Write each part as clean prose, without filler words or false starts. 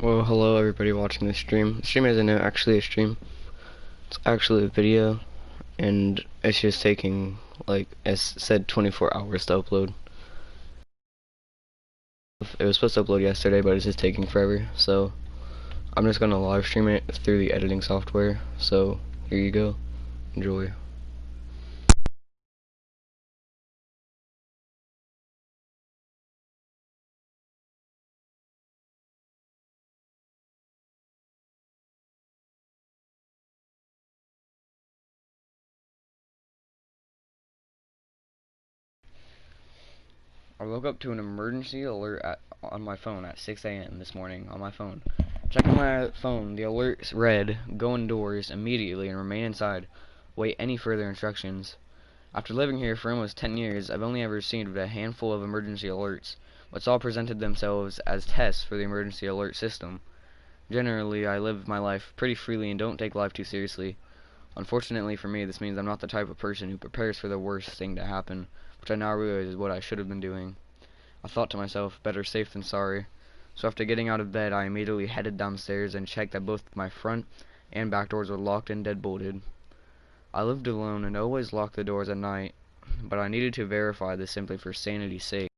Well, hello everybody watching this stream. The stream isn't actually a stream. It's actually a video, and it's just taking, like, as said, 24 hours to upload. It was supposed to upload yesterday, but it's just taking forever, so I'm just gonna live stream it through the editing software. So, here you go. Enjoy. I woke up to an emergency alert on my phone at 6 a.m. this morning on my phone. Checking my phone, the alert read, "Go indoors immediately and remain inside. Wait any further instructions." After living here for almost 10 years, I've only ever received a handful of emergency alerts, but all presented themselves as tests for the emergency alert system. Generally, I live my life pretty freely and don't take life too seriously. Unfortunately for me, this means I'm not the type of person who prepares for the worst thing to happen, which I now realize is what I should have been doing. I thought to myself, better safe than sorry. So after getting out of bed, I immediately headed downstairs and checked that both my front and back doors were locked and deadbolted. I lived alone and always locked the doors at night, but I needed to verify this simply for sanity's sake.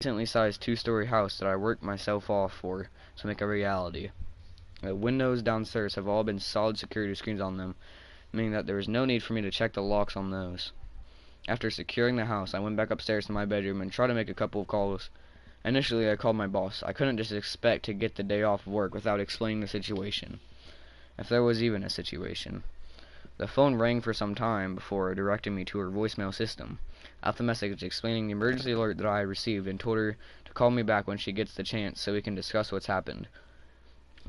Decently sized two-story house that I worked myself off for to make a reality. The windows downstairs have all been solid security screens on them, meaning that there is no need for me to check the locks on those. After securing the house, I went back upstairs to my bedroom and tried to make a couple of calls. Initially, I called my boss. I couldn't just expect to get the day off work without explaining the situation, if there was even a situation. The phone rang for some time before directing me to her voicemail system. I left a message explaining the emergency alert that I had received and told her to call me back when she gets the chance so we can discuss what's happened.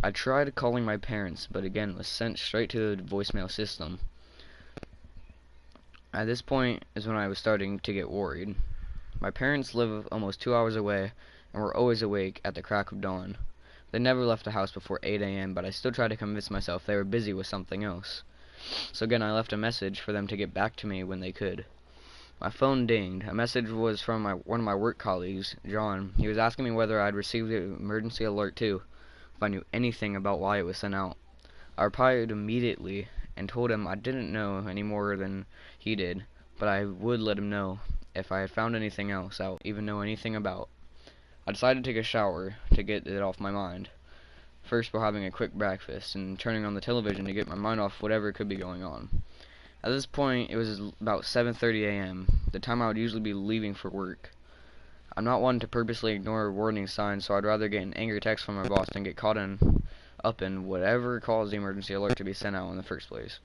I tried calling my parents, but again was sent straight to the voicemail system. At this point is when I was starting to get worried. My parents live almost 2 hours away and were always awake at the crack of dawn. They never left the house before 8 a.m., but I still tried to convince myself they were busy with something else. So again, I left a message for them to get back to me when they could. My phone dinged. A message was from one of my work colleagues, John. He was asking me whether I'd received the emergency alert too, if I knew anything about why it was sent out. I replied immediately and told him I didn't know any more than he did, but I would let him know if I had found anything else out, even know anything about. I decided to take a shower to get it off my mind. First, while having a quick breakfast and turning on the television to get my mind off whatever could be going on. At this point, it was about 7:30 a.m., the time I would usually be leaving for work. I'm not one to purposely ignore warning signs, so I'd rather get an angry text from my boss than get caught up in whatever caused the emergency alert to be sent out in the first place.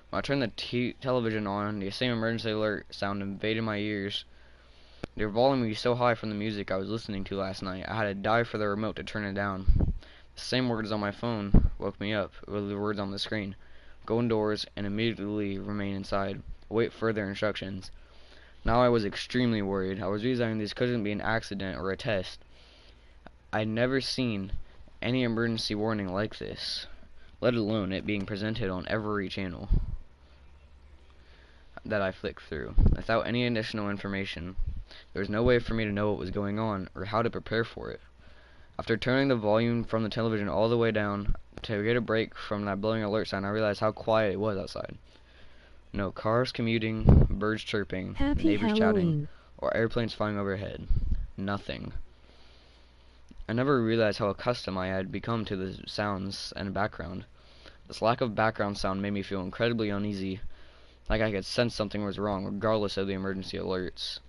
When I turned the television on, the same emergency alert sound invaded my ears. The volume was so high from the music I was listening to last night, I had to dive for the remote to turn it down. The same words on my phone woke me up with the words on the screen. Go indoors and immediately remain inside. Await further instructions. Now I was extremely worried. I was realizing this couldn't be an accident or a test. I'd never seen any emergency warning like this, let alone it being presented on every channel that I flicked through, without any additional information. There was no way for me to know what was going on or how to prepare for it. After turning the volume from the television all the way down to get a break from that blowing alert sound, I realized how quiet it was outside. No cars commuting, birds chirping, Happy neighbors Halloween. chatting, or airplanes flying overhead. Nothing. I never realized how accustomed I had become to the sounds and background. This lack of background sound made me feel incredibly uneasy, like I could sense something was wrong, regardless of the emergency alerts.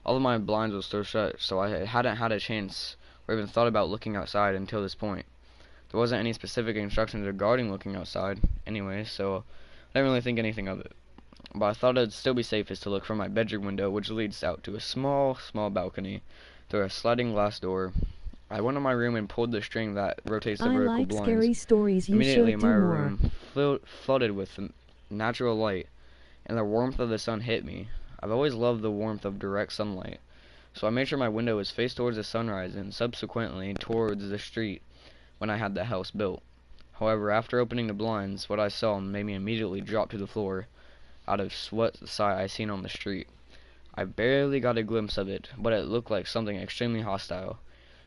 All of my blinds were still shut, so I hadn't had a chance or even thought about looking outside until this point. There wasn't any specific instructions regarding looking outside, anyway, so I didn't really think anything of it. But I thought it'd still be safest to look from my bedroom window, which leads out to a small balcony through a sliding glass door. I went to my room and pulled the string that rotates the I vertical like blinds. scary stories. You Immediately, should my do more. room flooded with natural light, and the warmth of the sun hit me. I've always loved the warmth of direct sunlight, so I made sure my window was faced towards the sunrise and subsequently towards the street when I had the house built. However, after opening the blinds, what I saw made me immediately drop to the floor out of what sight I seen on the street. I barely got a glimpse of it, but it looked like something extremely hostile.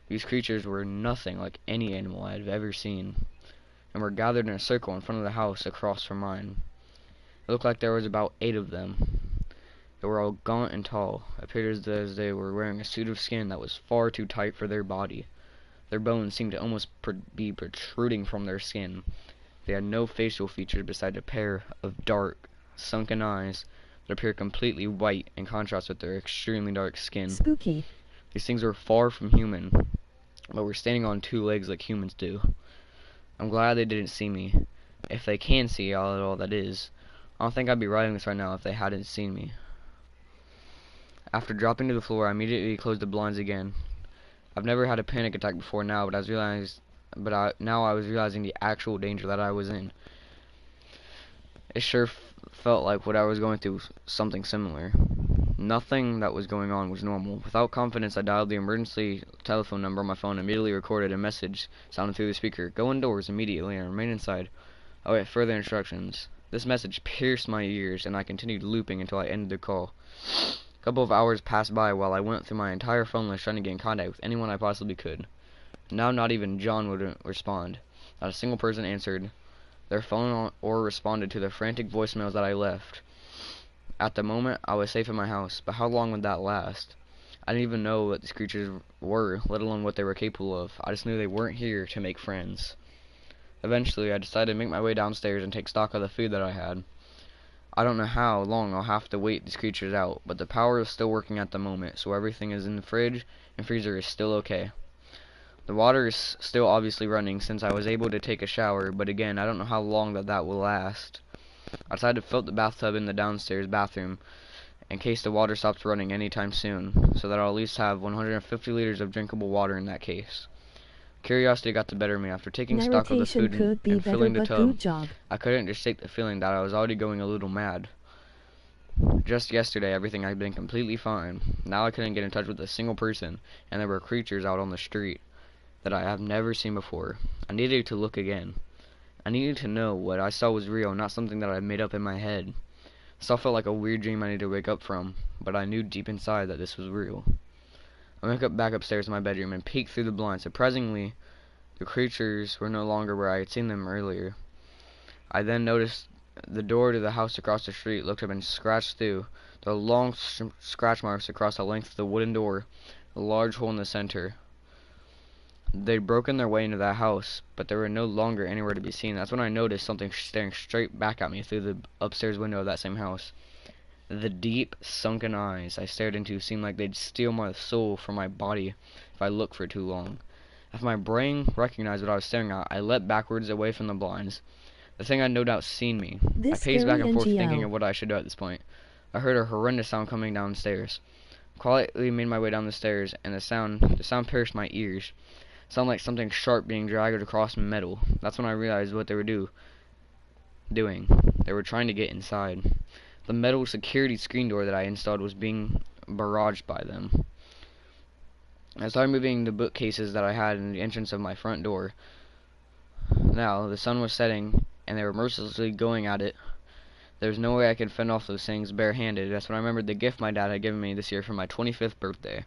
These creatures were nothing like any animal I had ever seen, and were gathered in a circle in front of the house across from mine. It looked like there was about 8 of them. They were all gaunt and tall. It appeared as they were wearing a suit of skin that was far too tight for their body. Their bones seemed to almost be protruding from their skin. They had no facial features besides a pair of dark, sunken eyes that appeared completely white in contrast with their extremely dark skin. Spooky. These things were far from human, but were standing on 2 legs like humans do. I'm glad they didn't see me. If they can see all that is, I don't think I'd be writing this right now if they hadn't seen me. After dropping to the floor, I immediately closed the blinds again. I've never had a panic attack before now, but now I was realizing the actual danger that I was in. It sure felt like what I was going through, something similar. Nothing that was going on was normal. Without confidence, I dialed the emergency telephone number on my phone and immediately recorded a message sounding through the speaker. Go indoors immediately and remain inside. I wait further instructions. This message pierced my ears, and I continued looping until I ended the call. A couple of hours passed by while I went through my entire phone list trying to get in contact with anyone I possibly could. Now not even John would respond. Not a single person answered their phone or responded to the frantic voicemails that I left. At the moment, I was safe in my house, but how long would that last? I didn't even know what these creatures were, let alone what they were capable of. I just knew they weren't here to make friends. Eventually, I decided to make my way downstairs and take stock of the food that I had. I don't know how long I'll have to wait these creatures out, but the power is still working at the moment, so everything is in the fridge and freezer is still okay. The water is still obviously running since I was able to take a shower, but again, I don't know how long that will last. I decided to fill the bathtub in the downstairs bathroom in case the water stops running anytime soon, so that I'll at least have 150 liters of drinkable water in that case. Curiosity got the better of me. After taking stock of the food and filling the tub, I couldn't just shake the feeling that I was already going a little mad. Just yesterday, everything had been completely fine. Now I couldn't get in touch with a single person, and there were creatures out on the street that I have never seen before. I needed to look again. I needed to know what I saw was real, not something that I made up in my head. It still felt like a weird dream I needed to wake up from, but I knew deep inside that this was real. I went back upstairs to my bedroom and peeked through the blinds. Surprisingly, the creatures were no longer where I had seen them earlier. I then noticed the door to the house across the street looked to have been scratched through. There were long scratch marks across the length of the wooden door, a large hole in the center. They'd broken their way into that house, but they were no longer anywhere to be seen. That's when I noticed something staring straight back at me through the upstairs window of that same house. The deep, sunken eyes I stared into seemed like they'd steal my soul from my body if I looked for too long. After my brain recognized what I was staring at, I leapt backwards away from the blinds. The thing had no doubt seen me. I paced back and forth thinking of what I should do at this point. I heard a horrendous sound coming downstairs. Quietly made my way down the stairs, and the sound pierced my ears. It sounded like something sharp being dragged across metal. That's when I realized what they were doing. They were trying to get inside. The metal security screen door that I installed was being barraged by them. I started moving the bookcases that I had in the entrance of my front door. Now, the sun was setting, and they were mercilessly going at it. There was no way I could fend off those things barehanded. That's when I remembered the gift my dad had given me this year for my 25th birthday.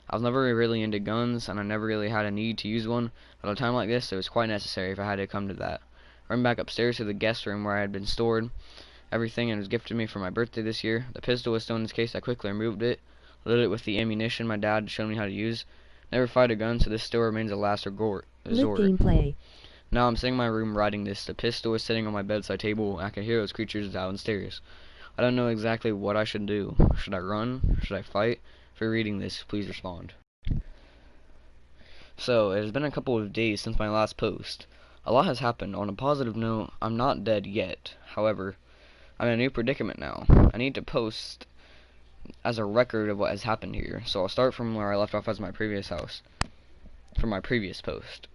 I was never really into guns, and I never really had a need to use one, but at a time like this, it was quite necessary if I had to come to that. I ran back upstairs to the guest room where I had been stored everything and was gifted to me for my birthday this year. The pistol was still in its case. I quickly removed it, loaded it with the ammunition my dad showed me how to use. Never fired a gun, so this still remains a last resort. Gameplay. Now I'm sitting in my room writing this. The pistol is sitting on my bedside table, and I can hear those creatures downstairs. I don't know exactly what I should do. Should I run? Should I fight? If you're reading this, please respond. So, it has been a couple of days since my last post. A lot has happened. On a positive note, I'm not dead yet. However, I'm in a new predicament now. I need to post as a record of what has happened here. So I'll start from where I left off as my previous house. From my previous post.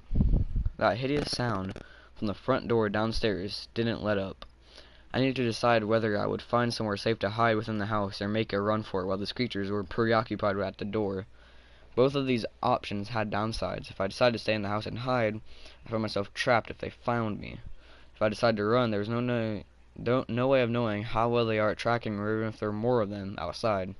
That hideous sound from the front door downstairs didn't let up. I needed to decide whether I would find somewhere safe to hide within the house or make a run for it while these creatures were preoccupied at the door. Both of these options had downsides. If I decided to stay in the house and hide, I found myself trapped if they found me. If I decided to run, there was no way of knowing how well they are at tracking or even if there were more of them outside.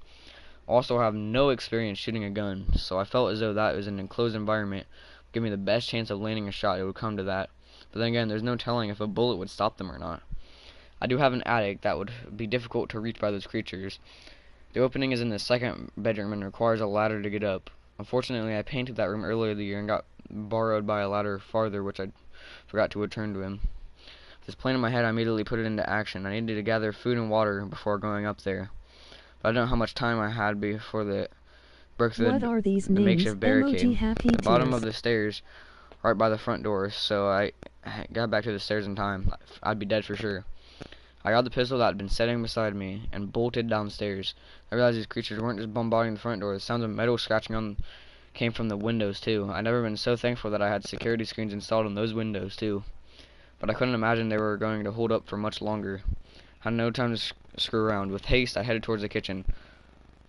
Also have no experience shooting a gun, so I felt as though that was an enclosed environment would give me the best chance of landing a shot. It would come to that. But then again, there's no telling if a bullet would stop them or not. I do have an attic that would be difficult to reach by those creatures. The opening is in the second bedroom and requires a ladder to get up. Unfortunately, I painted that room earlier in the year and got borrowed by a ladder farther, which I forgot to return to him. With this plan in my head, I immediately put it into action. I needed to gather food and water before going up there. But I don't know how much time I had before broke through the makeshift barricade. The bottom of the stairs, right by the front door, so I got back to the stairs in time. I'd be dead for sure. I got the pistol that had been sitting beside me and bolted downstairs. I realized these creatures weren't just bombarding the front door. The sounds of metal scratching on came from the windows too. I'd never been so thankful that I had security screens installed on those windows too. But I couldn't imagine they were going to hold up for much longer. I had no time to screw around. With haste, I headed towards the kitchen.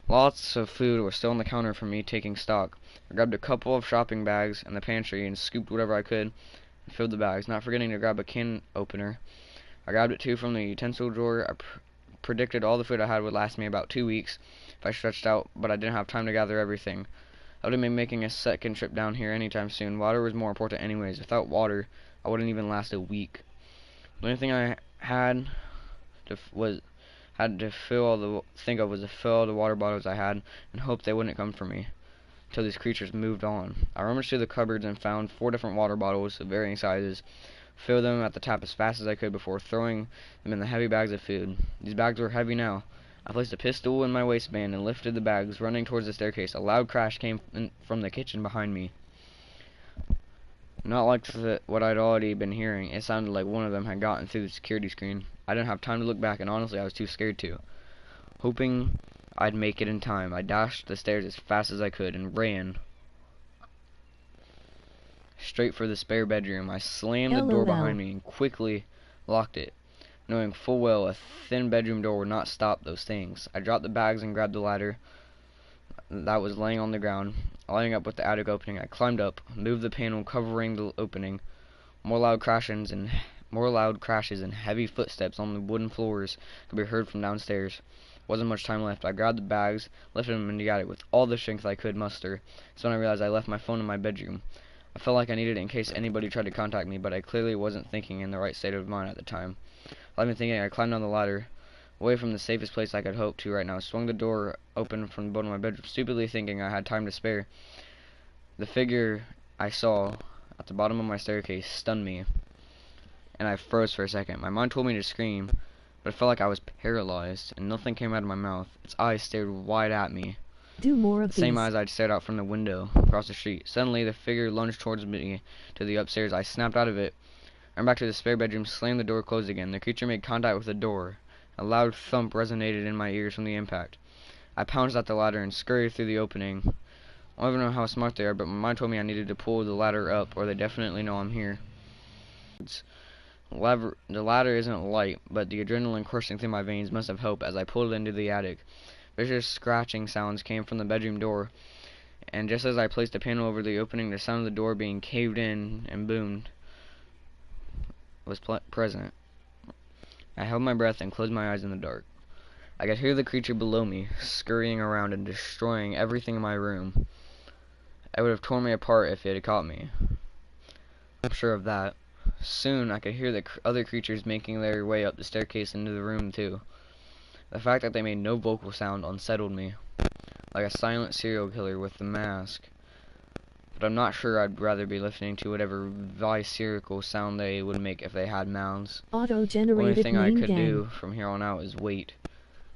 Lots of food was still on the counter for me taking stock. I grabbed a couple of shopping bags in the pantry and scooped whatever I could and filled the bags, not forgetting to grab a can opener. I grabbed it too from the utensil drawer. I predicted all the food I had would last me about 2 weeks if I stretched out, but I didn't have time to gather everything. I wouldn't be making a second trip down here anytime soon. Water was more important anyways. Without water, I wouldn't even last a week. The only thing I had to fill all the water bottles I had and hope they wouldn't come for me until these creatures moved on. I rummaged through the cupboards and found 4 different water bottles of varying sizes. Filled them at the tap as fast as I could before throwing them in the heavy bags of food. These bags were heavy now. I placed a pistol in my waistband and lifted the bags, running towards the staircase. A loud crash came from the kitchen behind me. Not like what I'd already been hearing. It sounded like one of them had gotten through the security screen. I didn't have time to look back, and honestly, I was too scared to. Hoping I'd make it in time, I dashed the stairs as fast as I could and ran straight for the spare bedroom. I slammed the door behind me and quickly locked it, knowing full well a thin bedroom door would not stop those things. I dropped the bags and grabbed the ladder that was laying on the ground, lining up with the attic opening. I climbed up, moved the panel covering the opening. More loud crashes and heavy footsteps on the wooden floors could be heard from downstairs. Wasn't much time left. I grabbed the bags, lifted them into the attic with all the strength I could muster. That's when I realized I left my phone in my bedroom. I felt like I needed it in case anybody tried to contact me, but I clearly wasn't thinking in the right state of mind at the time. I've been thinking. I climbed down the ladder, away from the safest place I could hope to right now. Swung the door open from the bottom of my bedroom, stupidly thinking I had time to spare. The figure I saw at the bottom of my staircase stunned me, and I froze for a second. My mind told me to scream, but it felt like I was paralyzed, and nothing came out of my mouth. Its eyes stared wide at me. Do more of the same these. eyes I'd stared out from the window across the street. Suddenly, the figure lunged towards me to the upstairs. I snapped out of it, ran back to the spare bedroom, slammed the door closed again. The creature made contact with the door. A loud thump resonated in my ears from the impact. I pounced at the ladder and scurried through the opening. I don't even know how smart they are, but my mind told me I needed to pull the ladder up, or they definitely know I'm here. The ladder isn't light, but the adrenaline coursing through my veins must have helped as I pulled it into the attic. Vicious scratching sounds came from the bedroom door, and just as I placed the panel over the opening, the sound of the door being caved in and boomed was present. I held my breath and closed my eyes in the dark. I could hear the creature below me, scurrying around and destroying everything in my room. It would have torn me apart if it had caught me. I'm sure of that. Soon I could hear the other creatures making their way up the staircase into the room too. The fact that they made no vocal sound unsettled me, like a silent serial killer with the mask. But I'm not sure I'd rather be listening to whatever visceral sound they would make if they had mouths. Auto-generated The only thing I could gang. do from here on out is wait.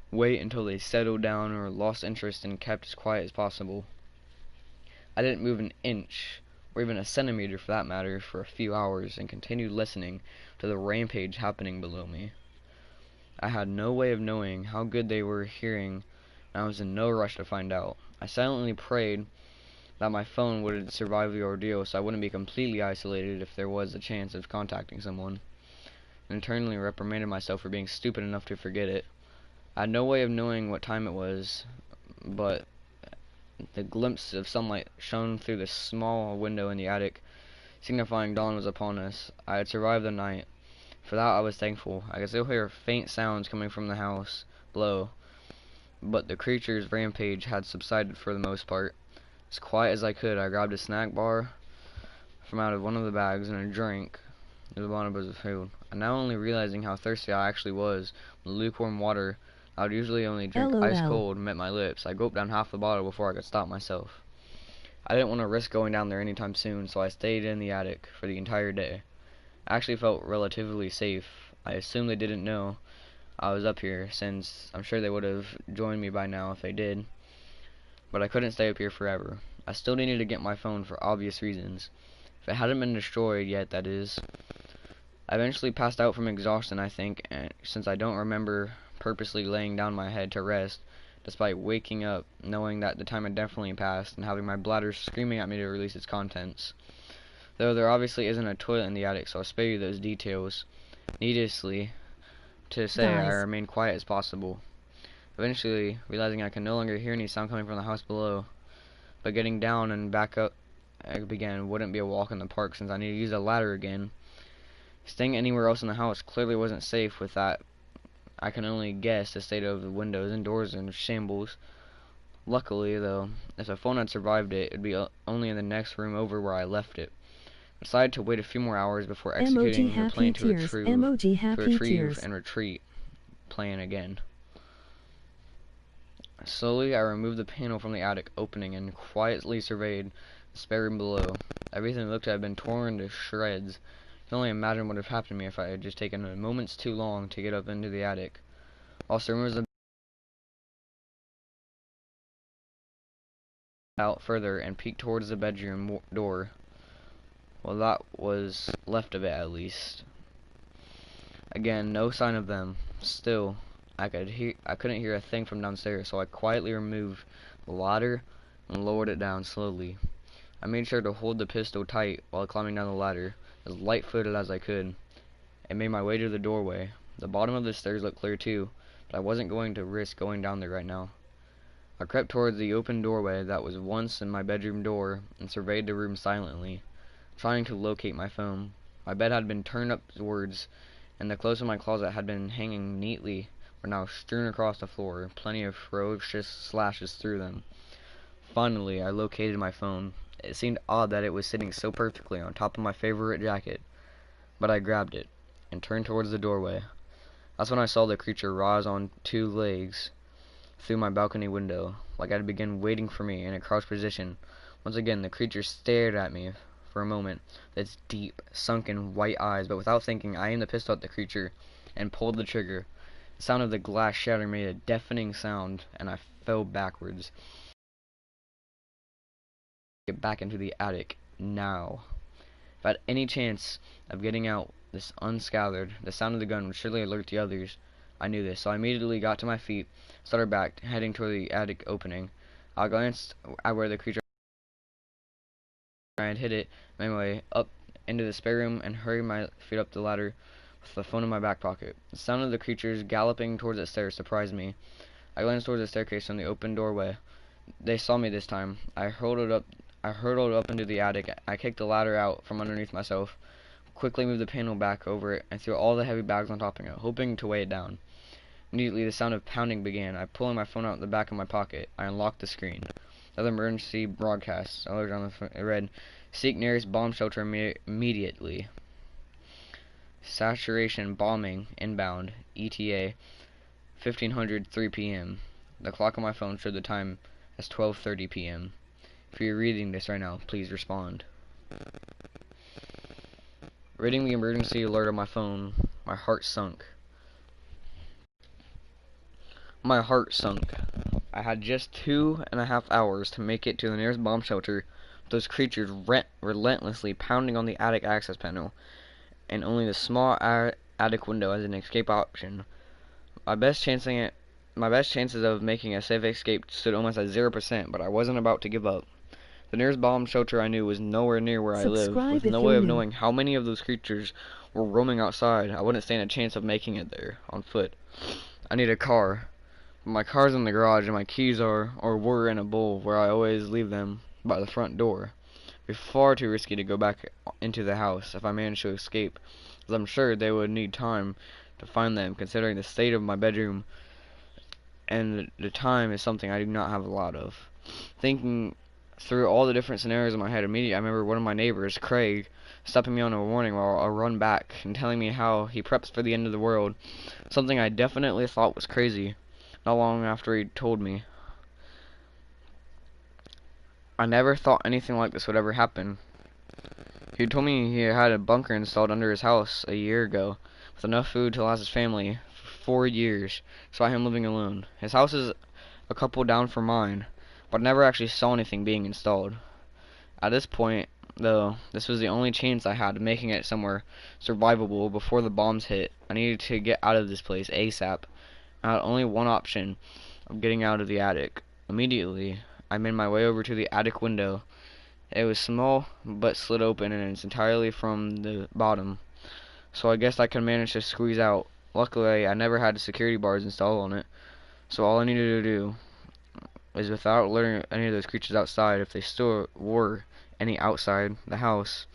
Wait until they settled down or lost interest and kept as quiet as possible. I didn't move an inch, or even a centimeter for that matter, for a few hours, and continued listening to the rampage happening below me. I had no way of knowing how good they were hearing, and I was in no rush to find out. I silently prayed that my phone would survive the ordeal so I wouldn't be completely isolated if there was a chance of contacting someone, and internally reprimanded myself for being stupid enough to forget it. I had no way of knowing what time it was, but the glimpse of sunlight shone through the small window in the attic, signifying dawn was upon us. I had survived the night. For that I was thankful. I could still hear faint sounds coming from the house below, but the creature's rampage had subsided for the most part. As quiet as I could, I grabbed a snack bar from out of one of the bags and a drink. The bottom was of food. And now only realizing how thirsty I actually was, the lukewarm water I would usually only drink LOL. ice cold met my lips. I gulped down half the bottle before I could stop myself. I didn't want to risk going down there anytime soon, so I stayed in the attic for the entire day. I actually felt relatively safe. I assumed they didn't know I was up here, since I'm sure they would have joined me by now if they did. But I couldn't stay up here forever. I still needed to get my phone for obvious reasons. If it hadn't been destroyed yet, that is. I eventually passed out from exhaustion, I think, since I don't remember purposely laying down my head to rest, despite waking up knowing that the time had definitely passed and having my bladder screaming at me to release its contents. Though there obviously isn't a toilet in the attic, so I'll spare you those details. Needlessly to say, I remained quiet as possible. Eventually, realizing I could no longer hear any sound coming from the house below, but getting down and back up again wouldn't be a walk in the park since I needed to use a ladder again. Staying anywhere else in the house clearly wasn't safe with that. I can only guess the state of the windows and doors in shambles. Luckily, though, if the phone had survived it, it'd be only in the next room over where I left it. I decided to wait a few more hours before executing the plan to retrieve and retreat plan again. Slowly, I removed the panel from the attic opening and quietly surveyed the spare room below. Everything looked to have been torn to shreds. I can only imagine what would have happened to me if I had just taken a moments too long to get up into the attic. Also, rumors out further and peeked towards the bedroom door. Well, that was left of it, at least. Again, no sign of them. Still, I couldn't hear a thing from downstairs, so I quietly removed the ladder and lowered it down slowly. I made sure to hold the pistol tight while climbing down the ladder, as light-footed as I could, and made my way to the doorway. The bottom of the stairs looked clear too, but I wasn't going to risk going down there right now. I crept towards the open doorway that was once in my bedroom door and surveyed the room silently, trying to locate my phone. My bed had been turned upwards, and the clothes in my closet had been hanging neatly were now strewn across the floor, plenty of ferocious slashes through them. Finally, I located my phone. It seemed odd that it was sitting so perfectly on top of my favorite jacket, but I grabbed it and turned towards the doorway. That's when I saw the creature rise on two legs through my balcony window, like it had begun waiting for me in a crouched position. Once again, the creature stared at me for a moment with its deep, sunken white eyes, but without thinking, I aimed the pistol at the creature and pulled the trigger. The sound of the glass shattering made a deafening sound, and I fell backwards. Get back into the attic now. If I had any chance of getting out this unscathed, the sound of the gun would surely alert the others. I knew this, so I immediately got to my feet, started back, heading toward the attic opening. I glanced at where the creature I had hit it, made my way up into the spare room, and hurried my feet up the ladder with the phone in my back pocket. The sound of the creatures galloping towards the stairs surprised me. I glanced towards the staircase from the open doorway. They saw me this time. I hurtled up into the attic. I kicked the ladder out from underneath myself, quickly moved the panel back over it, and threw all the heavy bags on top of it, hoping to weigh it down. Immediately, the sound of pounding began. I pulled my phone out the back of my pocket. I unlocked the screen. Another emergency broadcast. I looked on the phone. It read, "Seek nearest bomb shelter immediately. Saturation bombing inbound. ETA 1500 3 p.m. The clock on my phone showed the time as 12:30 p.m. If you're reading this right now, please respond." Reading the emergency alert on my phone, my heart sunk. My heart sunk. I had just 2.5 hours to make it to the nearest bomb shelter, with those creatures relentlessly pounding on the attic access panel, and only the small attic window as an escape option. My best chances of making a safe escape stood almost at 0%, but I wasn't about to give up. The nearest bomb shelter I knew was nowhere near where I lived, with no way of knowing how many of those creatures were roaming outside. I wouldn't stand a chance of making it there on foot. I need a car. My car's in the garage, and my keys are, or were, in a bowl where I always leave them by the front door. It'd be far too risky to go back into the house if I managed to escape, as I'm sure they would need time to find them, considering the state of my bedroom and the time is something I do not have a lot of. Thinking through all the different scenarios in my head immediately, I remember one of my neighbors, Craig, stopping me on a warning while I run back and telling me how he preps for the end of the world, something I definitely thought was crazy. Not long after he told me, I never thought anything like this would ever happen. He told me he had a bunker installed under his house a year ago, with enough food to last his family for 4 years, despite him living alone. His house is a couple down from mine, but I never actually saw anything being installed. At this point, though, this was the only chance I had of making it somewhere survivable before the bombs hit. I needed to get out of this place ASAP. I had only one option of getting out of the attic. Immediately, I made my way over to the attic window. It was small, but slid open, and it's entirely from the bottom, so I guess I could manage to squeeze out. Luckily, I never had security bars installed on it, so all I needed to do is, without alerting any of those creatures outside, if they still were any outside the house,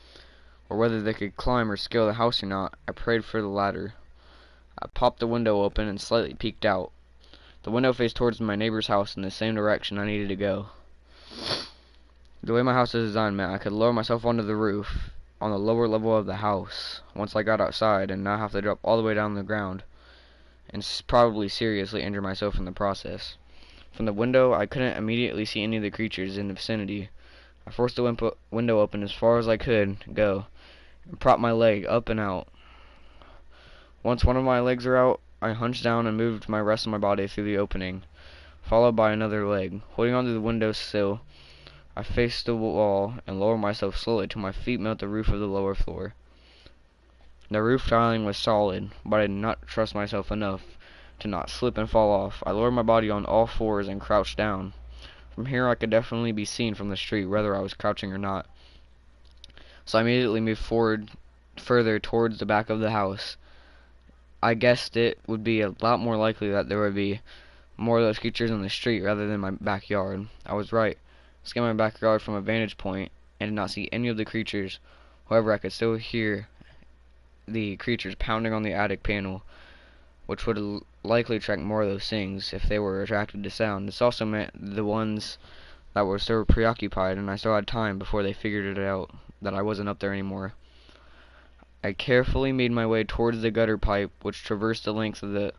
or whether they could climb or scale the house or not, I prayed for the latter. I popped the window open and slightly peeked out. The window faced towards my neighbor's house in the same direction I needed to go. The way my house is designed meant I could lower myself onto the roof on the lower level of the house once I got outside and not have to drop all the way down the ground and probably seriously injure myself in the process. From the window, I couldn't immediately see any of the creatures in the vicinity. I forced the window open as far as I could go and propped my leg up and out. Once one of my legs were out, I hunched down and moved my rest of my body through the opening, followed by another leg. Holding onto the window sill, I faced the wall and lowered myself slowly till my feet met the roof of the lower floor. The roof tiling was solid, but I did not trust myself enough to not slip and fall off. I lowered my body on all fours and crouched down. From here I could definitely be seen from the street whether I was crouching or not. So I immediately moved forward further towards the back of the house. I guessed it would be a lot more likely that there would be more of those creatures in the street rather than my backyard. I was right. I scanned my backyard from a vantage point and did not see any of the creatures. However, I could still hear the creatures pounding on the attic panel, which would likely attract more of those things if they were attracted to sound. This also meant the ones that were still preoccupied, and I still had time before they figured it out that I wasn't up there anymore. I carefully made my way towards the gutter pipe, which traversed the length of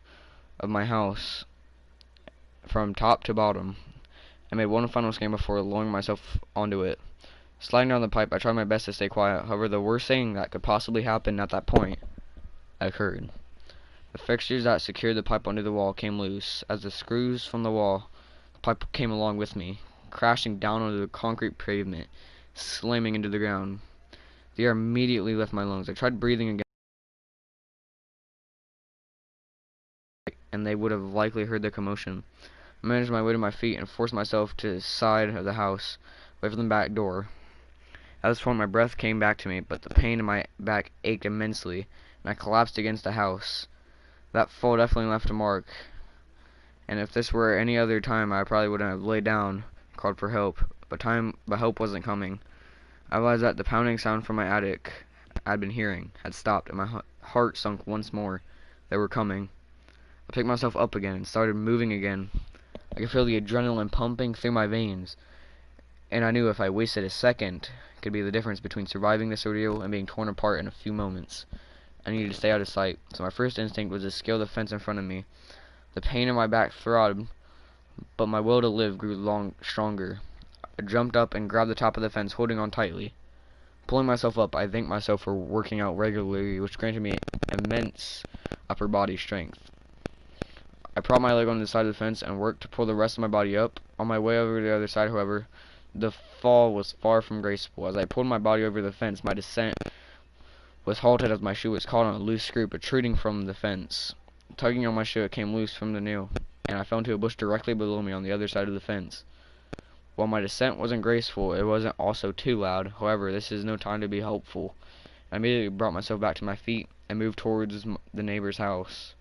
my house from top to bottom. I made one final scan before lowering myself onto it. Sliding down the pipe, I tried my best to stay quiet. However, the worst thing that could possibly happen at that point occurred. The fixtures that secured the pipe onto the wall came loose. As the screws from the wall, the pipe came along with me, crashing down onto the concrete pavement, slamming into the ground. The air immediately left my lungs. I tried breathing again, and they would have likely heard the commotion. I managed my way to my feet and forced myself to the side of the house, away from the back door. At this point, my breath came back to me, but the pain in my back ached immensely, and I collapsed against the house. That fall definitely left a mark, and if this were any other time, I probably would have laid down and called for help, but help wasn't coming. I realized that the pounding sound from my attic I'd been hearing had stopped, and my heart sunk once more. They were coming. I picked myself up again and started moving again. I could feel the adrenaline pumping through my veins, and I knew if I wasted a second, it could be the difference between surviving this ordeal and being torn apart in a few moments. I needed to stay out of sight, so my first instinct was to scale the fence in front of me. The pain in my back throbbed, but my will to live grew stronger. I jumped up and grabbed the top of the fence, holding on tightly. Pulling myself up, I thanked myself for working out regularly, which granted me immense upper body strength. I propped my leg on the side of the fence and worked to pull the rest of my body up. On my way over to the other side, however, the fall was far from graceful. As I pulled my body over the fence, my descent was halted as my shoe was caught on a loose screw protruding from the fence. Tugging on my shoe, it came loose from the nail, and I fell into a bush directly below me on the other side of the fence. While my descent wasn't graceful, it wasn't also too loud. However, this is no time to be hopeful. I immediately brought myself back to my feet and moved towards the neighbor's house.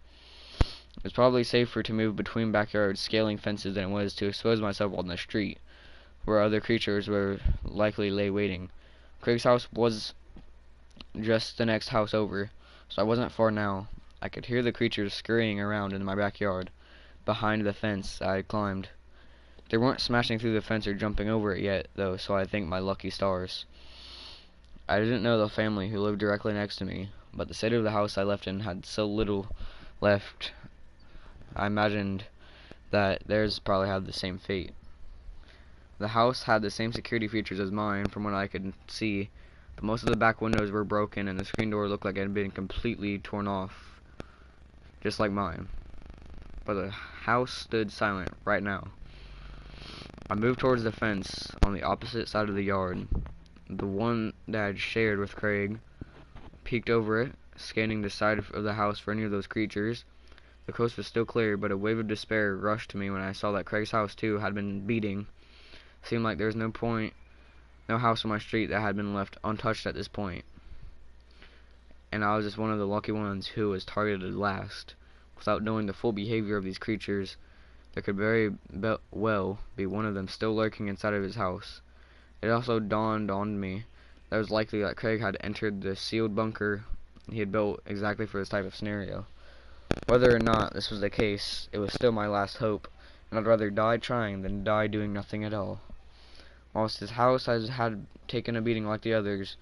It was probably safer to move between backyard scaling fences than it was to expose myself on the street, where other creatures were likely lay waiting. Craig's house was just the next house over, so I wasn't far now. I could hear the creatures scurrying around in my backyard. behind the fence I had climbed. They weren't smashing through the fence or jumping over it yet, though, so I thanked my lucky stars. I didn't know the family who lived directly next to me, but the state of the house I left in had so little left, I imagined that theirs probably had the same fate. The house had the same security features as mine from what I could see, but most of the back windows were broken and the screen door looked like it had been completely torn off, just like mine. But the house stood silent right now. I moved towards the fence on the opposite side of the yard, the one that I had shared with Craig, peeked over it, scanning the side of the house for any of those creatures. The coast was still clear, but a wave of despair rushed to me when I saw that Craig's house too had been beating. It seemed like there was no house on my street that had been left untouched at this point. And I was just one of the lucky ones who was targeted last. Without knowing the full behavior of these creatures, there could very well be one of them still lurking inside of his house. It also dawned on me that it was likely that Craig had entered the sealed bunker he had built exactly for this type of scenario. Whether or not this was the case, it was still my last hope, and I'd rather die trying than die doing nothing at all. Whilst his house had taken a beating like the others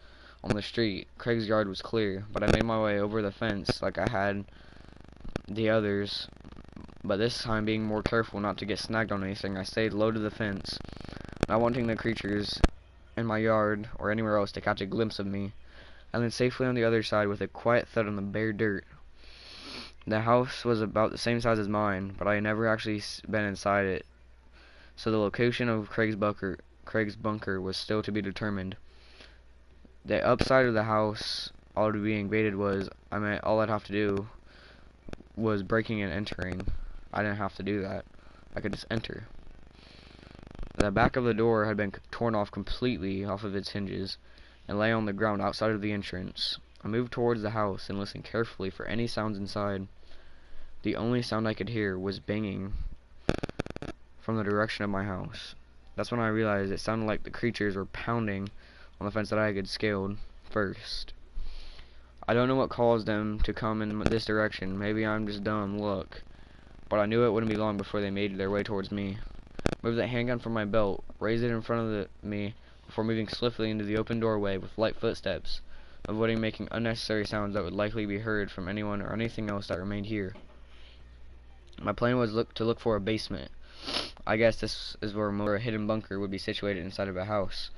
on the street, Craig's yard was clear, but I made my way over the fence like I had the others, but this time being more careful not to get snagged on anything. I stayed low to the fence, not wanting the creatures in my yard or anywhere else to catch a glimpse of me. I landed safely on the other side with a quiet thud on the bare dirt. The house was about the same size as mine, but I had never actually been inside it, so the location of Craig's bunker was still to be determined. The upside of the house, all to be invaded all I'd have to do was breaking and entering. I didn't have to do that. I could just enter. The back of the door had been torn off completely off of its hinges and lay on the ground outside of the entrance. I moved towards the house and listened carefully for any sounds inside. The only sound I could hear was banging from the direction of my house. That's when I realized it sounded like the creatures were pounding on the fence that I had scaled first. I don't know what caused them to come in this direction. Maybe I'm just dumb luck, but I knew it wouldn't be long before they made their way towards me. Moved the handgun from my belt, raised it in front of me before moving swiftly into the open doorway with light footsteps, avoiding making unnecessary sounds that would likely be heard from anyone or anything else that remained here. My plan was to look for a basement. I guess this is where a hidden bunker would be situated inside of a house.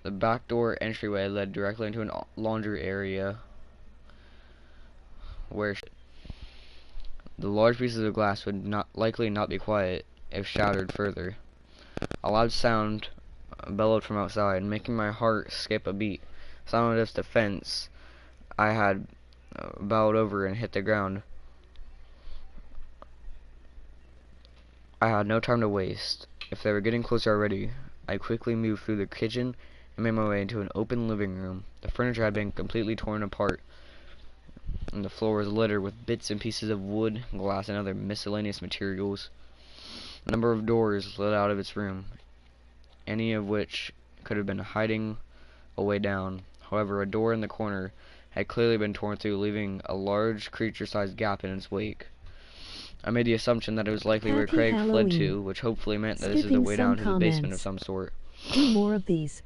The back door entryway led directly into a laundry area where the large pieces of glass would likely not be quiet if shattered further. A loud sound bellowed from outside, making my heart skip a beat. Sounded as the fence I had bowed over and hit the ground. I had no time to waste. If they were getting closer already, I quickly moved through the kitchen and made my way into an open living room. The furniture had been completely torn apart, and the floor was littered with bits and pieces of wood, glass, and other miscellaneous materials. A number of doors led out of its room, any of which could have been hiding a way down. However, a door in the corner had clearly been torn through, leaving a large creature-sized gap in its wake. I made the assumption that it was likely where Craig fled to, which hopefully meant that this is the way down to the basement of some sort. Do more of these.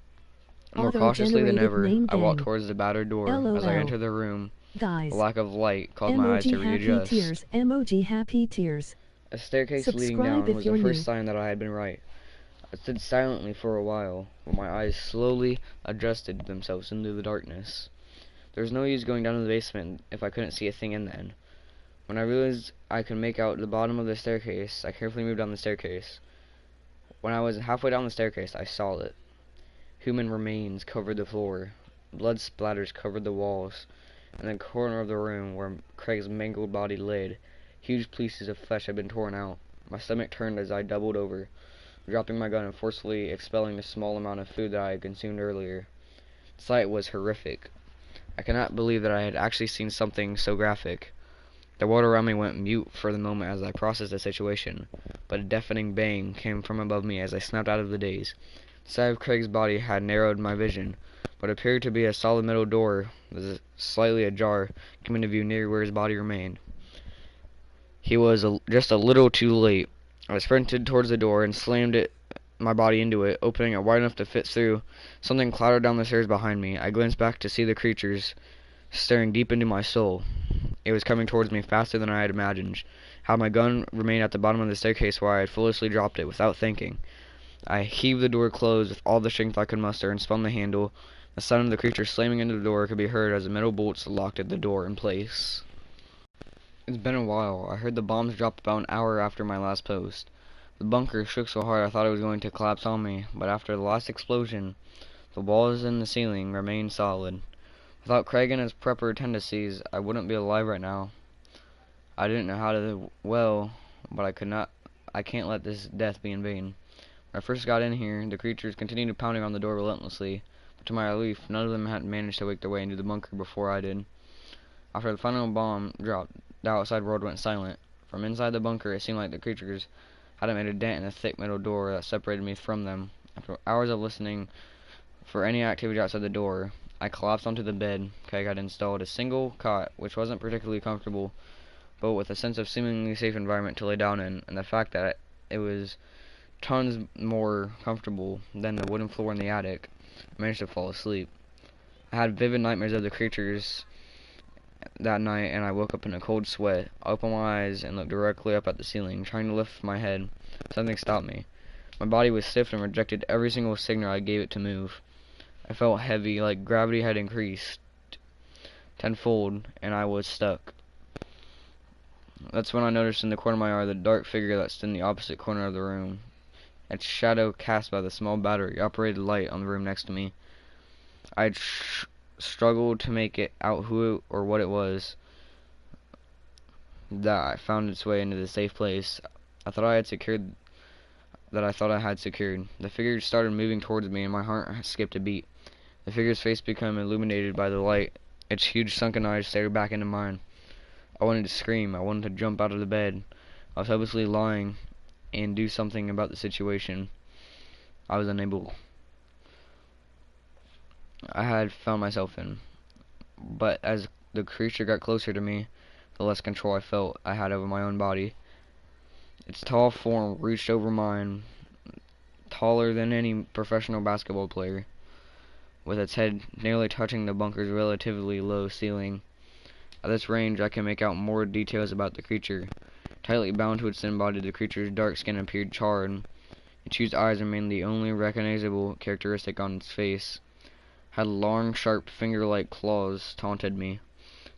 More cautiously than ever, I walked Bang. towards the battered door. LOL. As I entered the room, Guys. a lack of light caused my eyes to readjust. Tears. Emoji happy tears. A staircase leading Subscribe down if was you're the first new. sign that I had been right. I stood silently for a while, while my eyes slowly adjusted themselves into the darkness. There was no use going down to the basement if I couldn't see a thing in then. When I realized I could make out the bottom of the staircase, I carefully moved down the staircase. When I was halfway down the staircase, I saw it. Human remains covered the floor. Blood splatters covered the walls. In the corner of the room where Craig's mangled body lay, huge pieces of flesh had been torn out. My stomach turned as I doubled over, dropping my gun and forcefully expelling the small amount of food that I had consumed earlier. The sight was horrific. I cannot believe that I had actually seen something so graphic. The world around me went mute for the moment as I processed the situation, but a deafening bang came from above me as I snapped out of the daze. The sight of Craig's body had narrowed my vision, but appeared to be a solid metal door that was slightly ajar, came into view near where his body remained. He was just a little too late. I sprinted towards the door and slammed my body into it, opening it wide enough to fit through. Something clattered down the stairs behind me. I glanced back to see the creatures staring deep into my soul. It was coming towards me faster than I had imagined. Had my gun remained at the bottom of the staircase where I had foolishly dropped it without thinking. I heaved the door closed with all the strength I could muster and spun the handle. The sound of the creature slamming into the door could be heard as the metal bolts locked the door in place. It's been a while. I heard the bombs drop about an hour after my last post. The bunker shook so hard I thought it was going to collapse on me, but after the last explosion, the walls and the ceiling remained solid. Without Craig and his prepper tendencies, I wouldn't be alive right now. I didn't know how to but I can't let this death be in vain. When I first got in here, the creatures continued pounding on the door relentlessly, but to my relief, none of them had managed to wake their way into the bunker before I did. After the final bomb dropped, the outside world went silent. From inside the bunker, it seemed like the creatures hadn't made a dent in the thick metal door that separated me from them. After hours of listening for any activity outside the door, I collapsed onto the bed. Craig had installed a single cot, which wasn't particularly comfortable, but with a sense of seemingly safe environment to lay down in, and the fact that it was tons more comfortable than the wooden floor in the attic, I managed to fall asleep. I had vivid nightmares of the creatures that night, and I woke up in a cold sweat. I opened my eyes and looked directly up at the ceiling, trying to lift my head. Something stopped me. My body was stiff and rejected every single signal I gave it to move. I felt heavy, like gravity had increased tenfold, and I was stuck. That's when I noticed in the corner of my eye the dark figure that stood in the opposite corner of the room. Its shadow cast by the small battery-operated light on the room next to me. I had struggled to make it out who or what it was that I found its way into the safe place I thought I had secured. The figure started moving towards me, and my heart skipped a beat. The figure's face became illuminated by the light. Its huge sunken eyes stared back into mine. I wanted to scream. I wanted to jump out of the bed. I was hopelessly lying and do something about the situation. I was unable. I had found myself in. But as the creature got closer to me, the less control I felt I had over my own body. Its tall form reached over mine, taller than any professional basketball player, with its head nearly touching the bunker's relatively low ceiling. At this range, I can make out more details about the creature. Tightly bound to its thin body, the creature's dark skin appeared charred. Its huge eyes remained the only recognizable characteristic on its face. Had long, sharp, finger-like claws taunted me.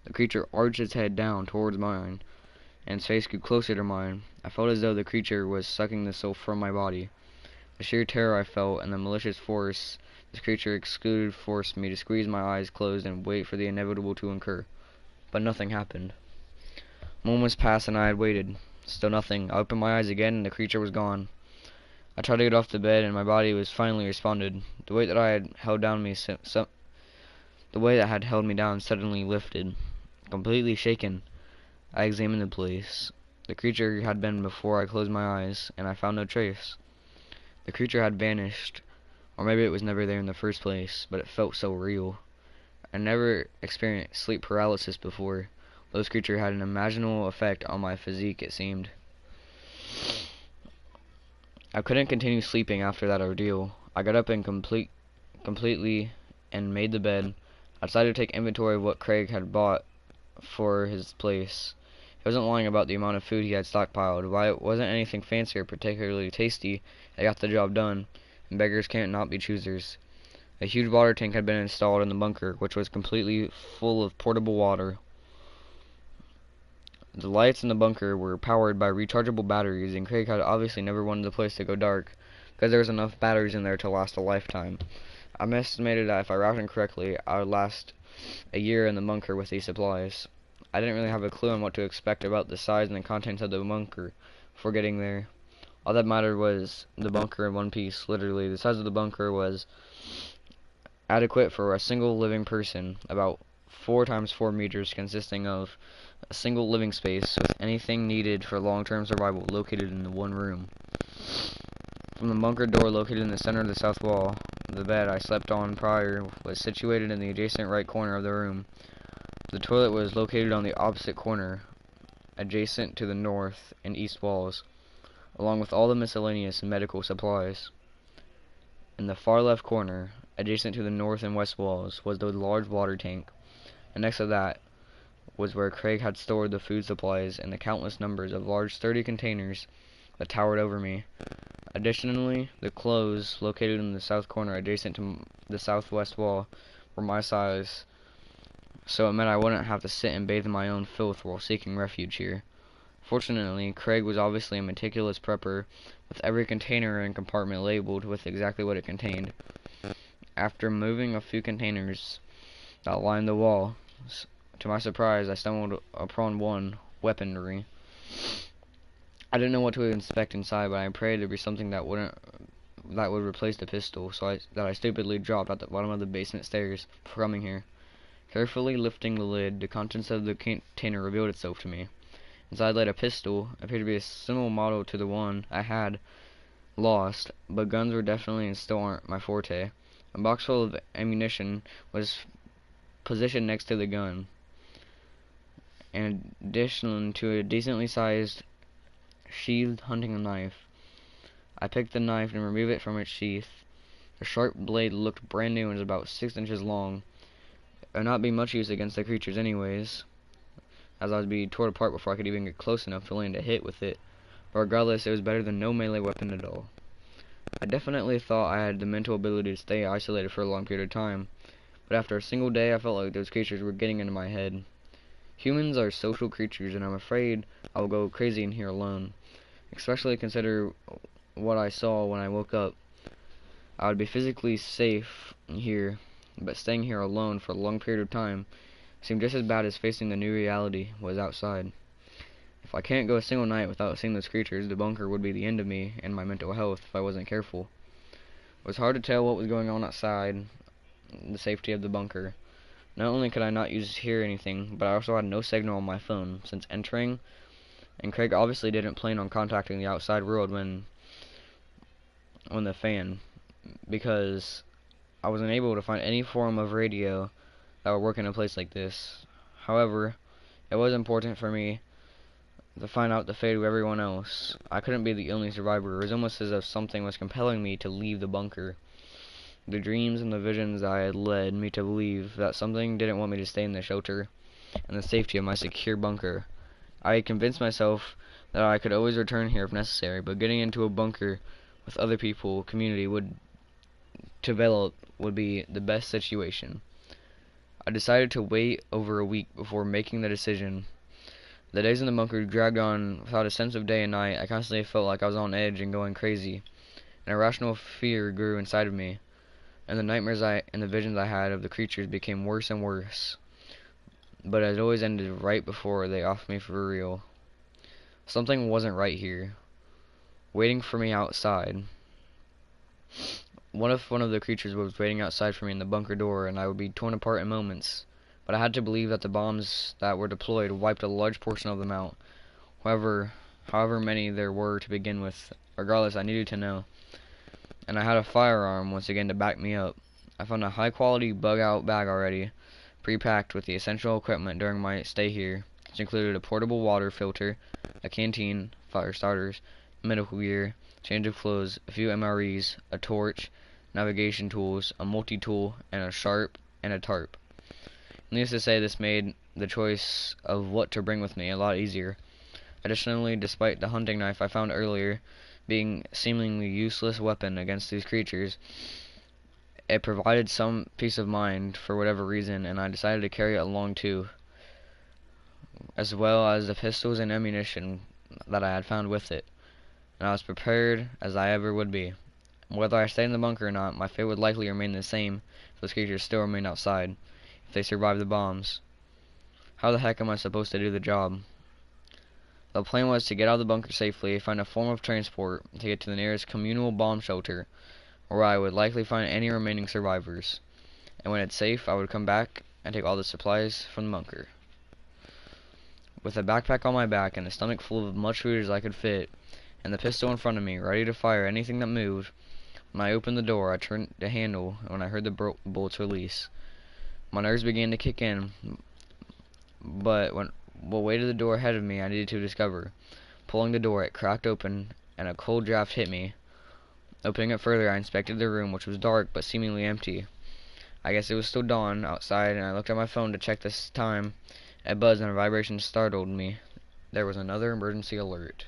The creature arched its head down towards mine, and its face grew closer to mine. I felt as though the creature was sucking the soul from my body. The sheer terror I felt and the malicious force this creature exuded forced me to squeeze my eyes closed and wait for the inevitable to occur. But nothing happened. Moments passed and I had waited. Still nothing. I opened my eyes again and the creature was gone. I tried to get off the bed and my body was finally responded. The weight that had held me down suddenly lifted. Completely shaken, I examined the place. The creature had been before I closed my eyes, and I found no trace. The creature had vanished, or maybe it was never there in the first place, but it felt so real. I never experienced sleep paralysis before. Those creatures had an imaginable effect on my physique, it seemed. I couldn't continue sleeping after that ordeal. I got up and completely and made the bed. I decided to take inventory of what Craig had bought for his place. He wasn't lying about the amount of food he had stockpiled. While it wasn't anything fancy or particularly tasty, it got the job done, and beggars can't not be choosers. A huge water tank had been installed in the bunker, which was completely full of portable water. The lights in the bunker were powered by rechargeable batteries, and Craig had obviously never wanted the place to go dark, because there was enough batteries in there to last a lifetime. I estimated that if I routed correctly, I would last a year in the bunker with these supplies. I didn't really have a clue on what to expect about the size and the contents of the bunker before getting there. All that mattered was the bunker in one piece, literally. The size of the bunker was adequate for a single living person, about 4 times 4 meters, consisting of a single living space with anything needed for long-term survival located in the one room. From the bunker door located in the center of the south wall, the bed I slept on prior was situated in the adjacent right corner of the room. The toilet was located on the opposite corner. adjacent to the north and east walls, along with all the miscellaneous medical supplies. In the far left corner, adjacent to the north and west walls, was the large water tank, and next to that was where Craig had stored the food supplies and the countless numbers of large sturdy containers that towered over me. Additionally, the clothes located in the south corner adjacent to the southwest wall were my size, so it meant I wouldn't have to sit and bathe in my own filth while seeking refuge here. Fortunately, Craig was obviously a meticulous prepper, with every container and compartment labeled with exactly what it contained. After moving a few containers that lined the wall, to my surprise, I stumbled upon one, weaponry. I didn't know what to expect inside, but I prayed there'd be something that would replace the pistol, that I stupidly dropped at the bottom of the basement stairs before coming here. Carefully lifting the lid, the contents of the container revealed itself to me. Inside lay a pistol, appeared to be a similar model to the one I had lost, but guns were definitely and still aren't my forte. A box full of ammunition was positioned next to the gun, in addition to a decently sized sheathed hunting knife. I picked the knife and removed it from its sheath. The sharp blade looked brand new and was about 6 inches long. It would not be much use against the creatures anyways, as I would be torn apart before I could even get close enough to land a hit with it. But regardless, it was better than no melee weapon at all. I definitely thought I had the mental ability to stay isolated for a long period of time, but after a single day I felt like those creatures were getting into my head. Humans are social creatures, and I'm afraid I will go crazy in here alone, especially consider what I saw when I woke up. I would be physically safe here, but staying here alone for a long period of time seemed just as bad as facing the new reality was outside. If I can't go a single night without seeing those creatures, the bunker would be the end of me and my mental health if I wasn't careful. It was hard to tell what was going on outside the safety of the bunker. Not only could I not hear anything, but I also had no signal on my phone since entering, and Craig obviously didn't plan on contacting the outside world when the fan, because I wasn't able to find any form of radio that would work in a place like this. However, it was important for me to find out the fate of everyone else. I couldn't be the only survivor. It was almost as if something was compelling me to leave the bunker. The dreams and the visions I had led me to believe that something didn't want me to stay in the shelter and the safety of my secure bunker. I had convinced myself that I could always return here if necessary, but getting into a bunker with other people, community would be the best situation. I decided to wait over a week before making the decision. The days in the bunker dragged on without a sense of day and night. I constantly felt like I was on edge and going crazy. An irrational fear grew inside of me, and the nightmares and the visions I had of the creatures became worse and worse. But it always ended right before they offed me for real. Something wasn't right here, waiting for me outside. What if one of the creatures was waiting outside for me in the bunker door, and I would be torn apart in moments? But I had to believe that the bombs that were deployed wiped a large portion of them out. However many there were to begin with. Regardless, I needed to know. And I had a firearm once again to back me up. I found a high quality bug out bag already, pre-packed with the essential equipment during my stay here, which included a portable water filter, a canteen, fire starters, medical gear, change of clothes, a few MREs, a torch, navigation tools, a multi-tool, and a sharp and a tarp. Needless to say, this made the choice of what to bring with me a lot easier. Additionally, despite the hunting knife I found earlier being a seemingly useless weapon against these creatures, it provided some peace of mind for whatever reason, and I decided to carry it along too, as well as the pistols and ammunition that I had found with it, and I was prepared as I ever would be. Whether I stayed in the bunker or not, my fate would likely remain the same if those creatures still remained outside, if they survived the bombs. How the heck am I supposed to do the job? The plan was to get out of the bunker safely, find a form of transport to get to the nearest communal bomb shelter, where I would likely find any remaining survivors, and when it's safe, I would come back and take all the supplies from the bunker. With a backpack on my back and a stomach full of much food as I could fit, and the pistol in front of me, ready to fire anything that moved, when I opened the door, I turned the handle, and when I heard the bullets release, my nerves began to kick in. But what way to the door ahead of me I needed to discover. Pulling the door, it cracked open, and a cold draft hit me. Opening it further, I inspected the room, which was dark but seemingly empty. I guess it was still dawn outside, and I looked at my phone to check the time. A buzz and a vibration startled me. There was another emergency alert.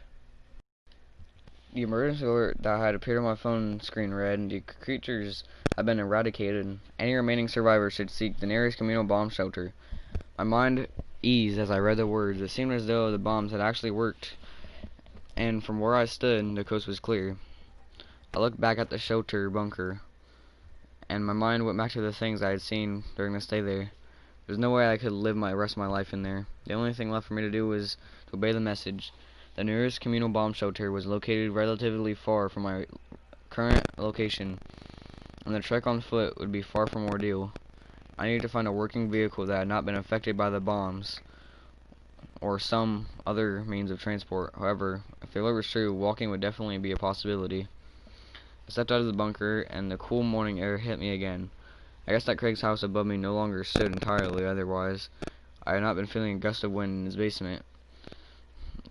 The emergency alert that had appeared on my phone screen read, "The creatures have been eradicated. Any remaining survivors should seek the nearest communal bomb shelter." My mind eased as I read the words. It seemed as though the bombs had actually worked, and from where I stood, the coast was clear. I looked back at the shelter bunker, and my mind went back to the things I had seen during the stay there. There's no way I could live my rest of my life in there. The only thing left for me to do was to obey the message. The nearest communal bomb shelter was located relatively far from my current location, and the trek on foot would be far from ordeal. I needed to find a working vehicle that had not been affected by the bombs, or some other means of transport. However, if the alert was true, walking would definitely be a possibility. I stepped out of the bunker, and the cool morning air hit me again. I guess that Craig's house above me no longer stood entirely, otherwise I had not been feeling a gust of wind in his basement.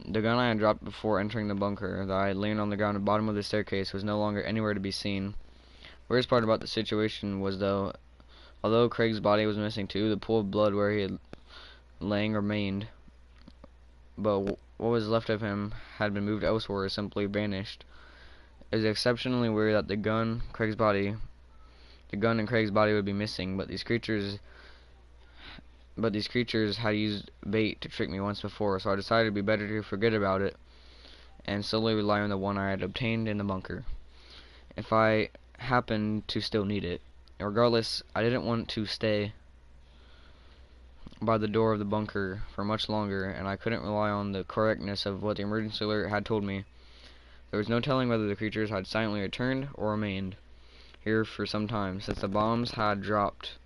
The gun I had dropped before entering the bunker, that I had laid on the ground at the bottom of the staircase, was no longer anywhere to be seen. The worst part about the situation was, although Craig's body was missing too, the pool of blood where he had lain remained. But what was left of him had been moved elsewhere or simply vanished. It was exceptionally weird that the gun and Craig's body would be missing, but these creatures had used bait to trick me once before, so I decided it'd be better to forget about it and solely rely on the one I had obtained in the bunker, if I happened to still need it. Regardless, I didn't want to stay by the door of the bunker for much longer, and I couldn't rely on the correctness of what the emergency alert had told me. There was no telling whether the creatures had silently returned or remained here for some time, since the bombs had dropped,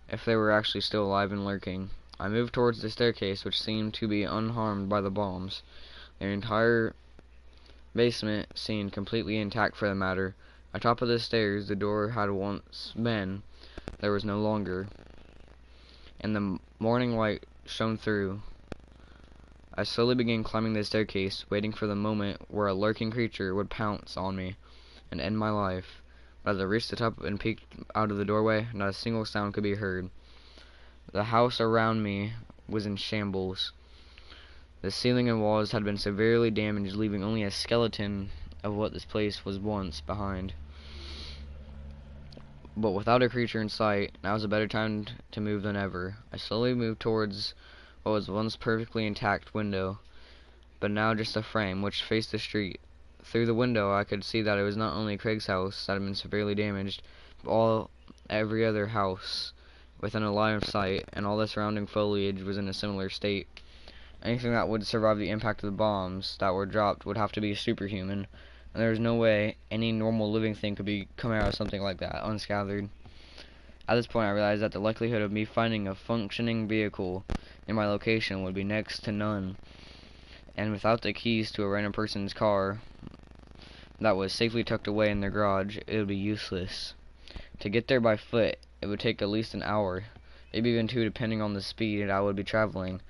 if they were actually still alive and lurking. I moved towards the staircase, which seemed to be unharmed by the bombs. The entire basement seemed completely intact for the matter. At top of the stairs, the door had once been. There was no longer, and the morning light shone through. I slowly began climbing the staircase, waiting for the moment where a lurking creature would pounce on me and end my life. But as I reached the top and peeked out of the doorway, not a single sound could be heard. The house around me was in shambles. The ceiling and walls had been severely damaged, leaving only a skeleton of what this place was once behind. But without a creature in sight, now was a better time to move than ever. I slowly moved towards what was once perfectly intact window, but now just a frame which faced the street. Through the window I could see that it was not only Craig's house that had been severely damaged, but every other house within a line of sight, and all the surrounding foliage was in a similar state. Anything that would survive the impact of the bombs that were dropped would have to be superhuman, and there was no way any normal living thing could be coming out of something like that unscathed. At this point I realized that the likelihood of me finding a functioning vehicle in my location would be next to none, and without the keys to a random person's car that was safely tucked away in their garage, it would be useless. To get there by foot, it would take at least an hour, maybe even two, depending on the speed I would be traveling.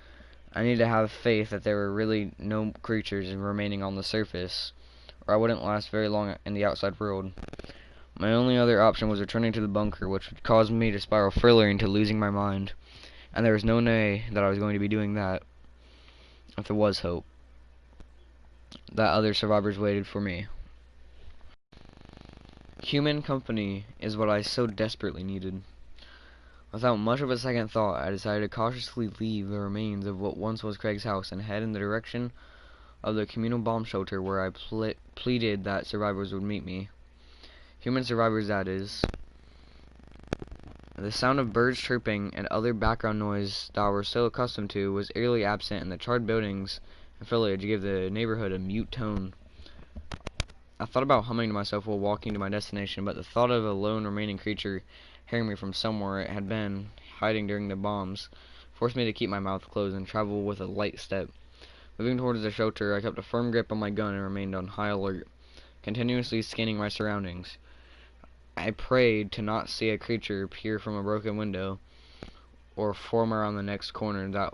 I needed to have faith that there were really no creatures remaining on the surface, or I wouldn't last very long in the outside world. My only other option was returning to the bunker, which would cause me to spiral further into losing my mind, and there was no way that I was going to be doing that. If there was hope that other survivors waited for me. Human company is what I so desperately needed. Without much of a second thought, I decided to cautiously leave the remains of what once was Craig's house and head in the direction of the communal bomb shelter, where I pleaded that survivors would meet me. Human survivors, that is. The sound of birds chirping and other background noise that I was so accustomed to was eerily absent, and the charred buildings and foliage gave the neighborhood a mute tone. I thought about humming to myself while walking to my destination, but the thought of a lone remaining creature hearing me from somewhere it had been hiding during the bombs forced me to keep my mouth closed and travel with a light step. Moving towards the shelter, I kept a firm grip on my gun and remained on high alert, continuously scanning my surroundings. I prayed to not see a creature peer from a broken window or form around the next corner that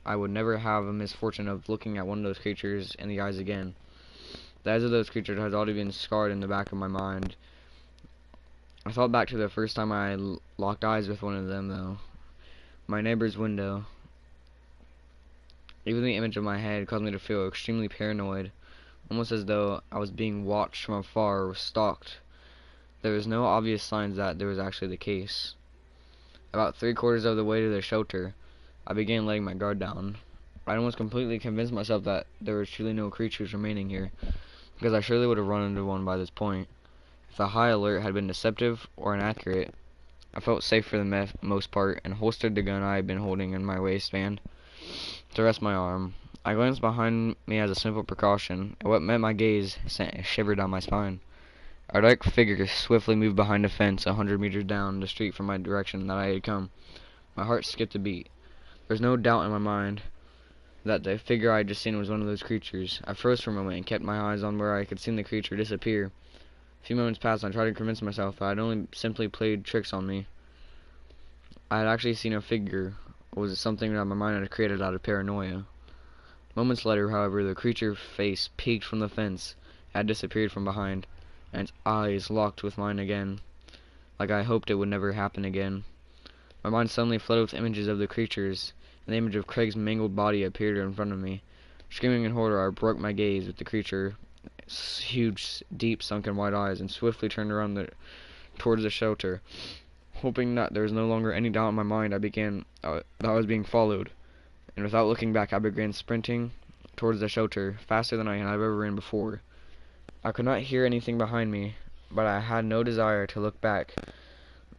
I would never have a misfortune of looking at one of those creatures in the eyes again. The eyes of those creatures had already been scarred in the back of my mind. I thought back to the first time I locked eyes with one of them, though. My neighbor's window. Even the image of my head caused me to feel extremely paranoid, almost as though I was being watched from afar or stalked. There was no obvious signs that there was actually the case. About 3/4 of the way to the shelter, I began letting my guard down. I almost completely convinced myself that there were truly no creatures remaining here, because I surely would have run into one by this point. If the high alert had been deceptive or inaccurate, I felt safe for the most part and holstered the gun I had been holding in my waistband to rest my arm. I glanced behind me as a simple precaution, and what met my gaze sent a shiver down my spine. A dark figure swiftly moved behind a fence 100 meters down the street from my direction that I had come. My heart skipped a beat. There was no doubt in my mind that the figure I had just seen was one of those creatures. I froze for a moment and kept my eyes on where I could see the creature disappear. A few moments passed and I tried to convince myself that I had only simply played tricks on me. I had actually seen a figure, or was it something that my mind had created out of paranoia? Moments later, however, the creature's face peeked from the fence, had disappeared from behind, and its eyes locked with mine again, like I hoped it would never happen again. My mind suddenly flooded with images of the creatures, and the image of Craig's mangled body appeared in front of me. Screaming in horror, I broke my gaze with the creature, huge, deep, sunken white eyes, and swiftly turned around towards the shelter. Hoping that there was no longer any doubt in my mind, that I was being followed, and without looking back, I began sprinting towards the shelter, faster than I had ever ran before. I could not hear anything behind me, but I had no desire to look back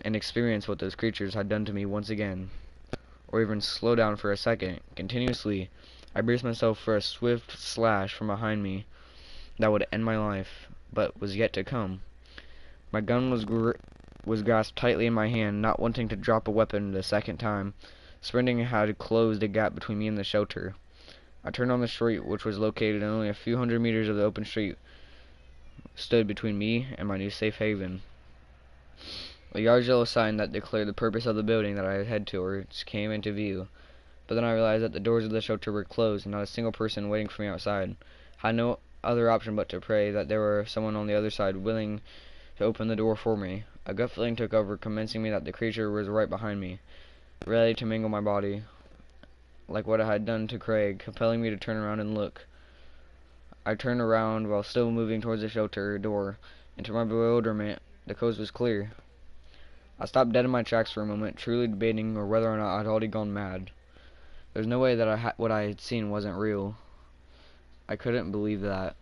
and experience what those creatures had done to me once again, or even slow down for a second. Continuously, I braced myself for a swift slash from behind me that would end my life, but was yet to come. My gun was grasped tightly in my hand, not wanting to drop a weapon the second time. Sprinting had closed a gap between me and the shelter. I turned on the street, which was located in only a few 100 meters of the open street, stood between me and my new safe haven. A large yellow sign that declared the purpose of the building that I had headed towards came into view, but then I realized that the doors of the shelter were closed and not a single person waiting for me outside. I had no other option but to pray that there were someone on the other side willing to open the door for me. A gut feeling took over, convincing me that the creature was right behind me, ready to mangle my body, like what it had done to Craig, compelling me to turn around and look. I turned around while still moving towards the shelter door, and to my bewilderment, the coast was clear. I stopped dead in my tracks for a moment, truly debating or whether or not I'd already gone mad. There's no way that what I had seen wasn't real. I couldn't believe that.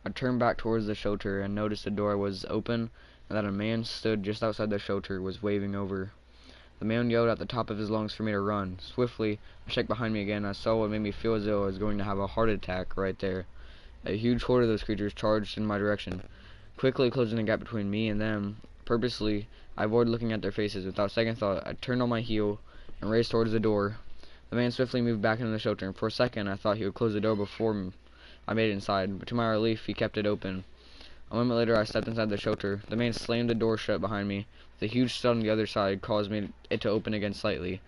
I turned back towards the shelter and noticed the door was open and that a man stood just outside the shelter was waving over. The man yelled at the top of his lungs for me to run. Swiftly, I checked behind me again and I saw what made me feel as though I was going to have a heart attack right there. A huge horde of those creatures charged in my direction, quickly closing the gap between me and them. Purposely, I avoided looking at their faces. Without second thought, I turned on my heel and raced towards the door. The man swiftly moved back into the shelter, and for a second I thought he would close the door before I made it inside, but to my relief, he kept it open. A moment later, I stepped inside the shelter. The man slammed the door shut behind me. The huge stud on the other side caused it to open again slightly.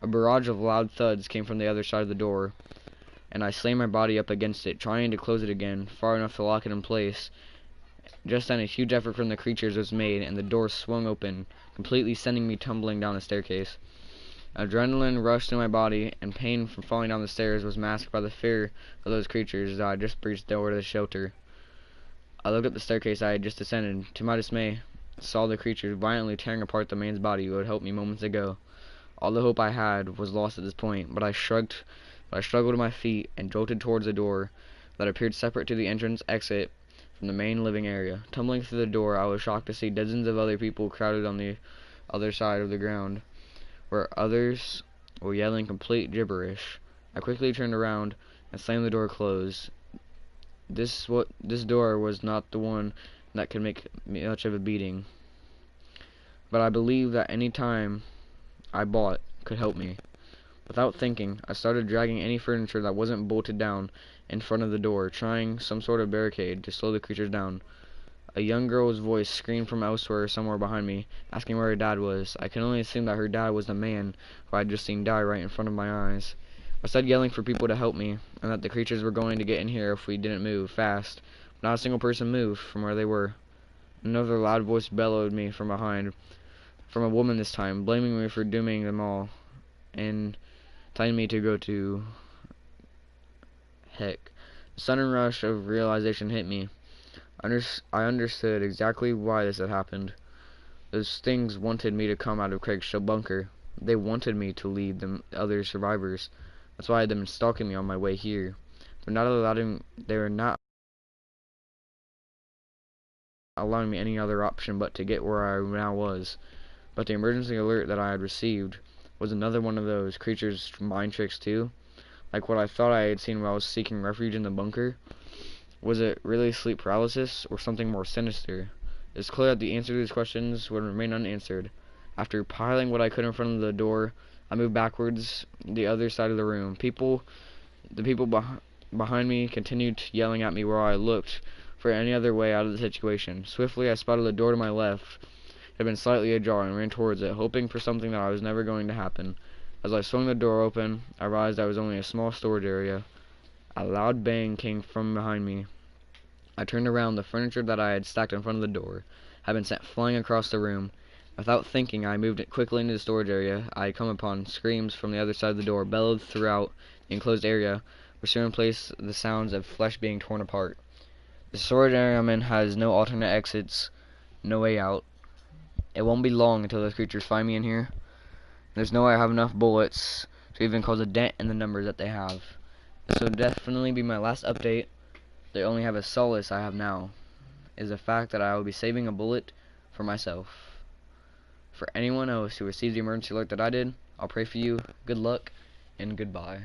A barrage of loud thuds came from the other side of the door, and I slammed my body up against it, trying to close it again, far enough to lock it in place. Just then, a huge effort from the creatures was made, and the door swung open, completely sending me tumbling down a staircase. Adrenaline rushed through my body, and pain from falling down the stairs was masked by the fear of those creatures as I just breached the door to the shelter. I looked up the staircase I had just descended. To my dismay, saw the creatures violently tearing apart the man's body who had helped me moments ago. All the hope I had was lost at this point, but I struggled to my feet and jolted towards a door that appeared separate to the entrance exit from the main living area. Tumbling through the door, I was shocked to see dozens of other people crowded on the other side of the ground, where others were yelling complete gibberish. I quickly turned around and slammed the door closed. This door was not the one that could make much of a beating, but I believed that any time I bought could help me. Without thinking, I started dragging any furniture that wasn't bolted down in front of the door, trying some sort of barricade to slow the creatures down. A young girl's voice screamed from elsewhere somewhere behind me, asking where her dad was. I can only assume that her dad was the man who I had just seen die right in front of my eyes. I started yelling for people to help me, and that the creatures were going to get in here if we didn't move fast. Not a single person moved from where they were. Another loud voice bellowed me from behind, from a woman this time, blaming me for dooming them all, and telling me to go to heck. A sudden rush of realization hit me. I understood exactly why this had happened. Those things wanted me to come out of Craig's shell bunker. They wanted me to lead the other survivors. That's why they'd been stalking me on my way here. They were not allowing me any other option but to get where I now was. But the emergency alert that I had received was another one of those creatures' mind tricks too. Like what I thought I had seen while I was seeking refuge in the bunker. Was it really sleep paralysis or something more sinister? It's clear that the answer to these questions would remain unanswered. After piling what I could in front of the door, I moved backwards the other side of the room. The people behind me continued yelling at me where I looked for any other way out of the situation. Swiftly, I spotted the door to my left. It had been slightly ajar and ran towards it, hoping for something that was never going to happen. As I swung the door open, I realized I was only a small storage area. A loud bang came from behind me. I turned around. The furniture that I had stacked in front of the door had been sent flying across the room. Without thinking, I moved it quickly into the storage area. I had come upon screams from the other side of the door, bellowed throughout the enclosed area, where soon replaced the sounds of flesh being torn apart. The storage area I'm in has no alternate exits, no way out. It won't be long until those creatures find me in here. There's no way I have enough bullets to even cause a dent in the numbers that they have. This will definitely be my last update. The only have a solace I have now is the fact that I will be saving a bullet for myself. For anyone else who receives the emergency alert that I did, I'll pray for you. Good luck and goodbye.